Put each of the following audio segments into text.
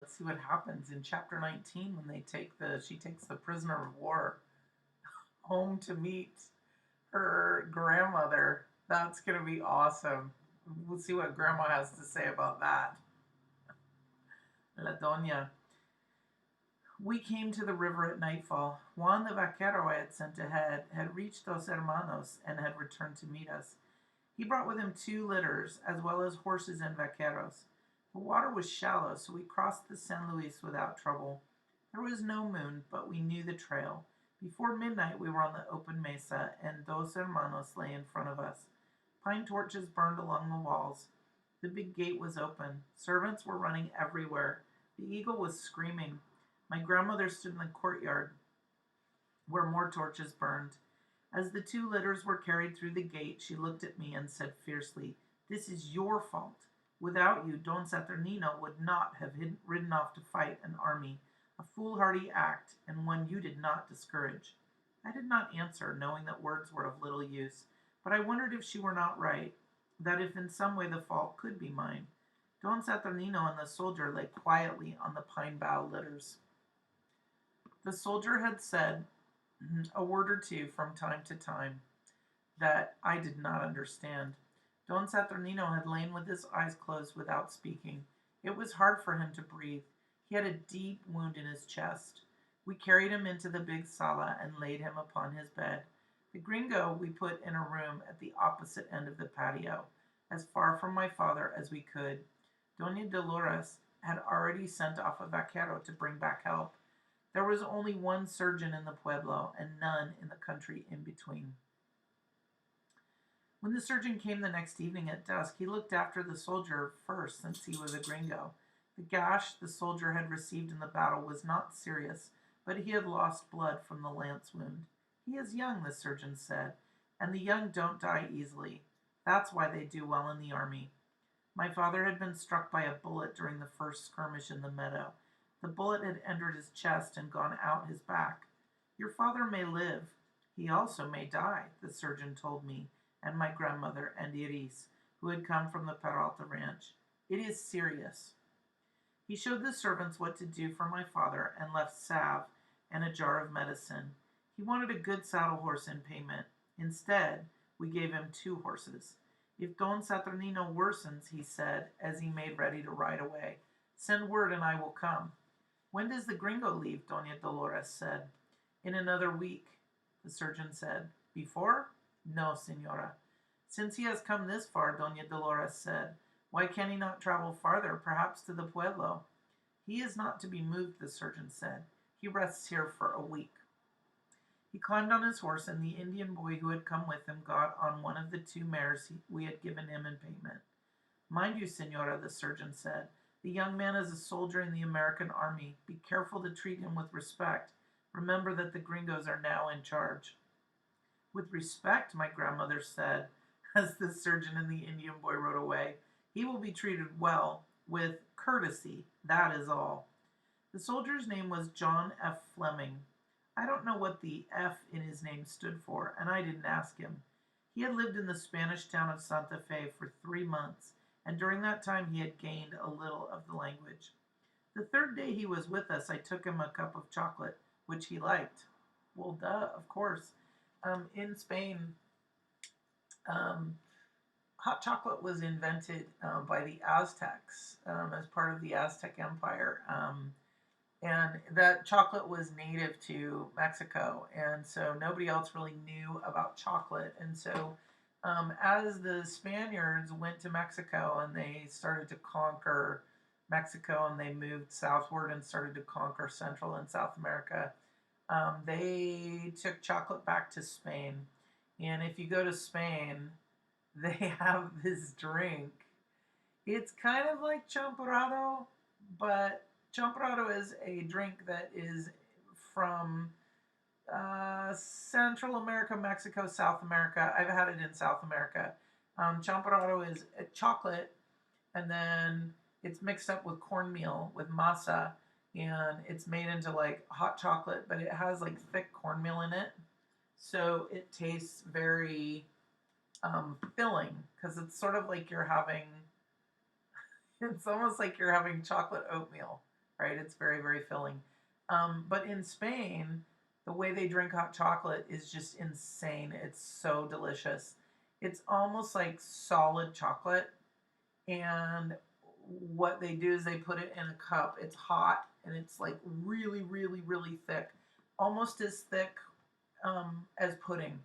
Let's see what happens in chapter 19 when she takes the prisoner of war home to meet her grandmother. That's going to be awesome. We'll see what grandma has to say about that. La Doña. We came to the river at nightfall. Juan the vaquero I had sent ahead had reached Dos Hermanos and had returned to meet us. He brought with him 2 litters, as well as horses and vaqueros. The water was shallow, so we crossed the San Luis without trouble. There was no moon, but we knew the trail. Before midnight, we were on the open mesa, and Dos Hermanos lay in front of us. Pine torches burned along the walls. The big gate was open. Servants were running everywhere. The eagle was screaming. My grandmother stood in the courtyard, where more torches burned. As the 2 litters were carried through the gate, she looked at me and said fiercely, "This is your fault. Without you, Don Saturnino would not have ridden off to fight an army, a foolhardy act, and one you did not discourage." I did not answer, knowing that words were of little use, but I wondered if she were not right, that if in some way the fault could be mine. Don Saturnino and the soldier lay quietly on the pine bough litters. The soldier had said a word or two from time to time that I did not understand. Don Saturnino had lain with his eyes closed without speaking. It was hard for him to breathe. He had a deep wound in his chest. We carried him into the big sala and laid him upon his bed. The gringo we put in a room at the opposite end of the patio, as far from my father as we could. Doña Dolores had already sent off a vaquero to bring back help. There was only one surgeon in the pueblo, and none in the country in between. When the surgeon came the next evening at dusk, he looked after the soldier first, since he was a gringo. The gash the soldier had received in the battle was not serious, but he had lost blood from the lance wound. He is young, the surgeon said, and the young don't die easily. That's why they do well in the army. My father had been struck by a bullet during the first skirmish in the meadow. The bullet had entered his chest and gone out his back. Your father may live. He also may die, the surgeon told me, and my grandmother and Iris, who had come from the Peralta ranch. It is serious. He showed the servants what to do for my father and left salve and a jar of medicine. He wanted a good saddle horse in payment. Instead, we gave him 2 horses. If Don Saturnino worsens, he said, as he made ready to ride away, send word and I will come. When does the gringo leave? Doña Dolores said. In another week, the surgeon said. Before? No, senora. Since he has come this far, Doña Dolores said, why can he not travel farther, perhaps to the pueblo? He is not to be moved, the surgeon said. He rests here for a week. He climbed on his horse, and the Indian boy who had come with him got on one of the 2 mares we had given him in payment. Mind you, senora, the surgeon said, the young man is a soldier in the American army. Be careful to treat him with respect. Remember that the gringos are now in charge. With respect, my grandmother said, as the surgeon and the Indian boy rode away. He will be treated well, with courtesy, that is all. The soldier's name was John F. Fleming. I don't know what the F in his name stood for, and I didn't ask him. He had lived in the Spanish town of Santa Fe for 3 months, and during that time he had gained a little of the language. The 3rd day he was with us, I took him a cup of chocolate, which he liked. Well, duh, of course. In Spain, hot chocolate was invented by the Aztecs as part of the Aztec Empire. And that chocolate was native to Mexico. And so nobody else really knew about chocolate. And so as the Spaniards went to Mexico and they started to conquer Mexico and they moved southward and started to conquer Central and South America, they took chocolate back to Spain. And if you go to Spain, they have this drink. It's kind of like champorado, but champorado is a drink that is from Central America, Mexico, South America. I've had it in South America. Champorado is a chocolate, and then it's mixed up with cornmeal, with masa, and it's made into like hot chocolate, but it has like thick cornmeal in it. So it tastes very filling, because it's sort of like you're having, it's almost like you're having chocolate oatmeal. right? It's very, very filling. But in Spain, the way they drink hot chocolate is just insane. It's so delicious. It's almost like solid chocolate, and what they do is they put it in a cup. It's hot and it's like really, really, really thick, almost as thick as pudding,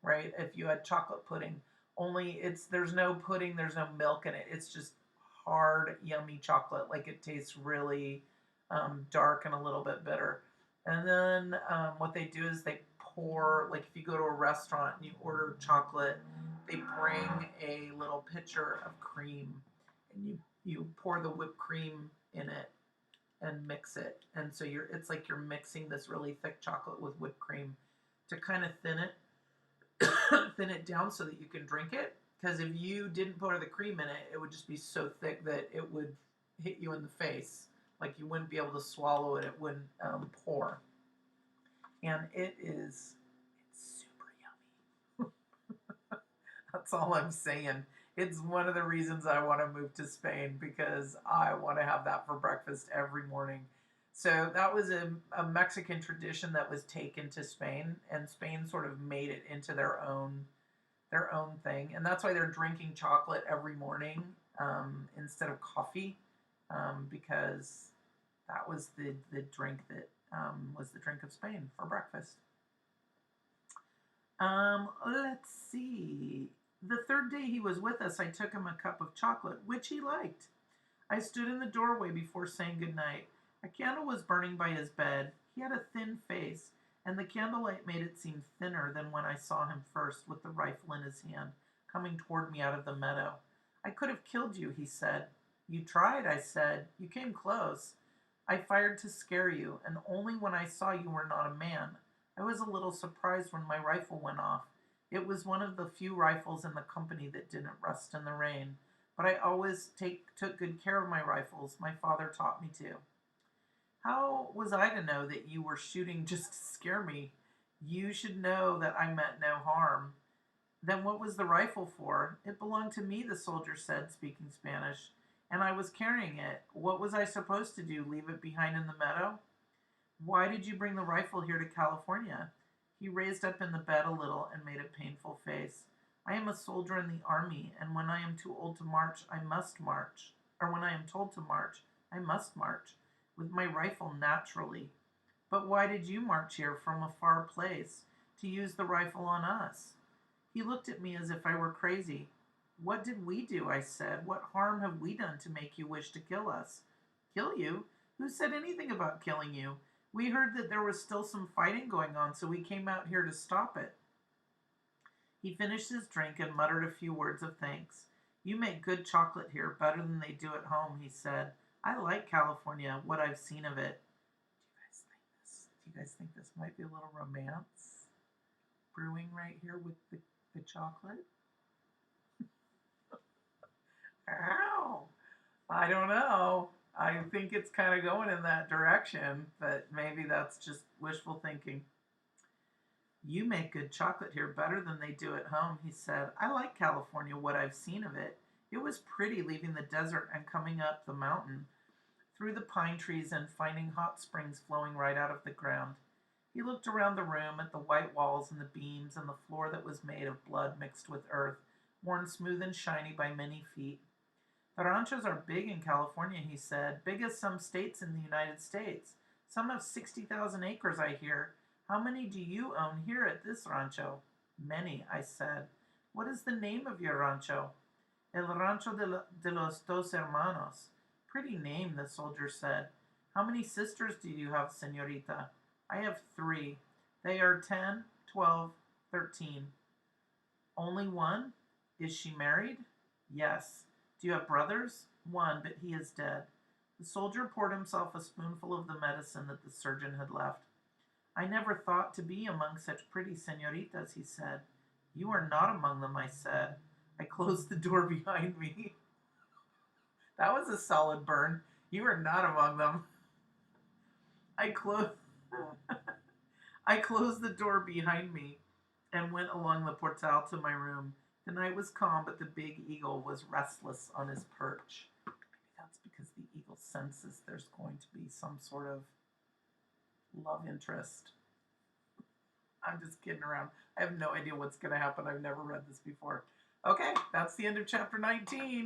right? If you had chocolate pudding, only it's there's no pudding, there's no milk in it. It's just hard, yummy chocolate. Like it tastes really dark and a little bit bitter. And then what they do is they pour, like if you go to a restaurant and you order chocolate, they bring a little pitcher of cream, and you pour the whipped cream in it and mix it. And so it's like you're mixing this really thick chocolate with whipped cream to kind of thin it thin it down so that you can drink it. Because if you didn't put the cream in it, it would just be so thick that it would hit you in the face. Like you wouldn't be able to swallow it. It wouldn't pour. And it's super yummy. That's all I'm saying. It's one of the reasons I want to move to Spain, because I want to have that for breakfast every morning. So that was a Mexican tradition that was taken to Spain, and Spain sort of made it into their own thing, and that's why they're drinking chocolate every morning instead of coffee, because that was the drink that was the drink of Spain for breakfast. Let's see. The third day he was with us, I took him a cup of chocolate, which he liked. I stood in the doorway before saying good night. A candle was burning by his bed. He had a thin face, and the candlelight made it seem thinner than when I saw him first with the rifle in his hand, coming toward me out of the meadow. I could have killed you, he said. You tried, I said. You came close. I fired to scare you, and only when I saw you were not a man. I was a little surprised when my rifle went off. It was one of the few rifles in the company that didn't rust in the rain, but I always took good care of my rifles. My father taught me to. How was I to know that you were shooting just to scare me? You should know that I meant no harm. Then what was the rifle for? It belonged to me, the soldier said, speaking Spanish, and I was carrying it. What was I supposed to do, leave it behind in the meadow? Why did you bring the rifle here to California? He raised up in the bed a little and made a painful face. I am a soldier in the army, and when I am too old to march, I must march. Or when I am told to march, I must march, with my rifle naturally. But why did you march here from a far place to use the rifle on us? He looked at me as if I were crazy. What did we do? I said. What harm have we done to make you wish to kill us? Kill you? Who said anything about killing you? We heard that there was still some fighting going on, so we came out here to stop it. He finished his drink and muttered a few words of thanks. You make good chocolate here, better than they do at home, he said. I like California, what I've seen of it. Do you guys think this might be a little romance brewing right here with the chocolate? Ow! I don't know. I think it's kind of going in that direction, but maybe that's just wishful thinking. You make good chocolate here better than they do at home, he said. I like California, what I've seen of it. It was pretty leaving the desert and coming up the mountain, through the pine trees and finding hot springs flowing right out of the ground. He looked around the room at the white walls and the beams and the floor that was made of blood mixed with earth, worn smooth and shiny by many feet. The ranchos are big in California, he said, big as some states in the United States. Some have 60,000 acres, I hear. How many do you own here at this rancho? Many, I said. What is the name of your rancho? El Rancho de los Dos Hermanos. Pretty name, the soldier said. How many sisters do you have, señorita? I have 3. They are 10, 12, 13. Only one? Is she married? Yes. Do you have brothers? One, but he is dead. The soldier poured himself a spoonful of the medicine that the surgeon had left. I never thought to be among such pretty señoritas, he said. You are not among them, I said. I closed the door behind me. That was a solid burn. You are not among them. I closed I closed the door behind me and went along the portal to my room. The night was calm, but the big eagle was restless on his perch. Maybe that's because the eagle senses there's going to be some sort of love interest. I'm just kidding around. I have no idea what's going to happen. I've never read this before. Okay, that's the end of chapter 19.